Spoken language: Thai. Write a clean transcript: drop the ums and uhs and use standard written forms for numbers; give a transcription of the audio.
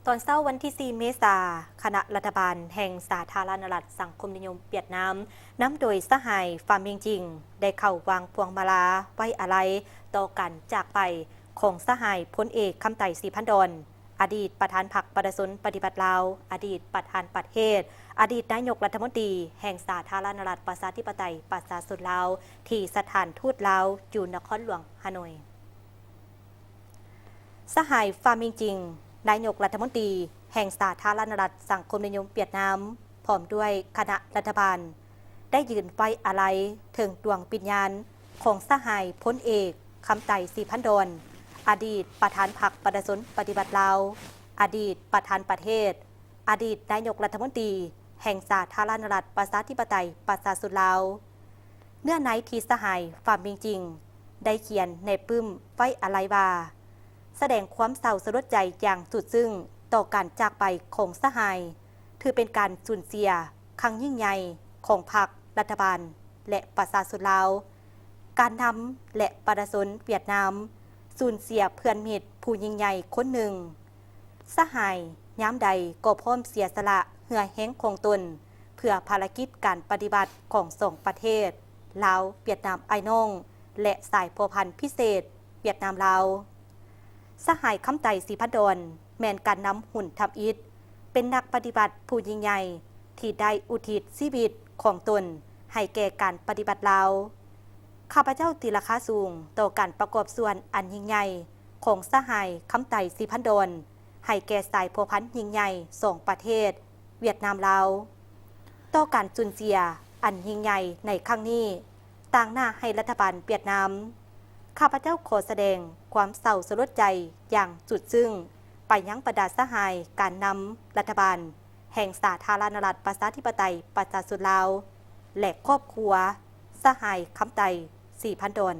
ตอนเช้าวันที่ 4 เมษายน คณะรัฐบาลแห่งสาธารณรัฐสังคมนิยมเวียดนามนำโดยสหายฟาร์มเมียงจิงได้เข้าวางพวงมาลาไว้อาลัยต่อกันจากไปของสหายพลเอกคำไต่ศรีพันดอนอดีตประธานพรรคประชาชนปฏิบัติลาวอดีตประธานประเทศอดีตนายกรัฐมนตรีแห่งสาธารณรัฐประชาธิปไตยประชาชนลาวที่สถานทูตลาวอยู่นครหลวงฮานอยสหายฟาร์มเมียงจิงนายกรัฐมนตรีแห่งสาธารณรัฐสังคมนิยมเวียดนามพร้อมด้วยคณะรัฐบาลได้ยืนไว้อาลัยถึงดวงวิญญาณของสหายพลเอกคำไต่ศรีพันดอนอดีตประธานพรรคประชาชนปฏิบัติลาวอดีตประธานประเทศอดีตนายกรัฐมนตรีแห่งสาธารณรัฐประชาธิปไตยประชาชนลาวเนื้อในที่สหายฟาร์มเมียงจิงได้เขียนในปึ้มไว้อาลัยว่าแสดงความเศร้าสลดใจอย่างสุดซึ้งต่อการจากไปของสหายถือเป็นการสูญเสียครั้งยิ่งใหญ่ของพรรครัฐบาลและประชาชนลาวการนำและประชาชนเวียดนามสูญเสียเพื่อนมิตรผู้ยิ่งใหญ่คนหนึ่งสหายย้ำใดก็พร้อมเสียสละเหือแห้งคงตนเพื่อภารกิจการปฏิบัติของสองประเทศลาวเวียดนามไอ้น้องและสายพัวพันธุ์พิเศษเวียดนามลาวสหายคำไต่ศรีพันดอนแมนการนำหุ่นทำอิฐเป็นนักปฏิบัติผู้ยิ่งใหญ่ที่ได้อุทิศชีวิตของตนให้แก่การปฏิบัติลาวข้าพเจ้าตีราคาสูงต่อการประกอบส่วนอันยิ่งใหญ่ของสหายคำไต่ศรีพันดอนให้แก่สายพัวพันธุ์ยิ่งใหญ่สองประเทศเวียดนามลาวต่อการสูญเสียอันยิ่งใหญ่ในครั้งนี้ต่างหน้าให้รัฐบาลเวียดนามข้าพเจ้าขอแสดงความเศร้าสลดใจอย่างสุดซึ้งไปยังบรรดาสหายการนำรัฐบาลแห่งสาธารณรัฐประชาธิปไตยประชาชนลาวและครอบครัวสหายคำไต่ศรีพันดอน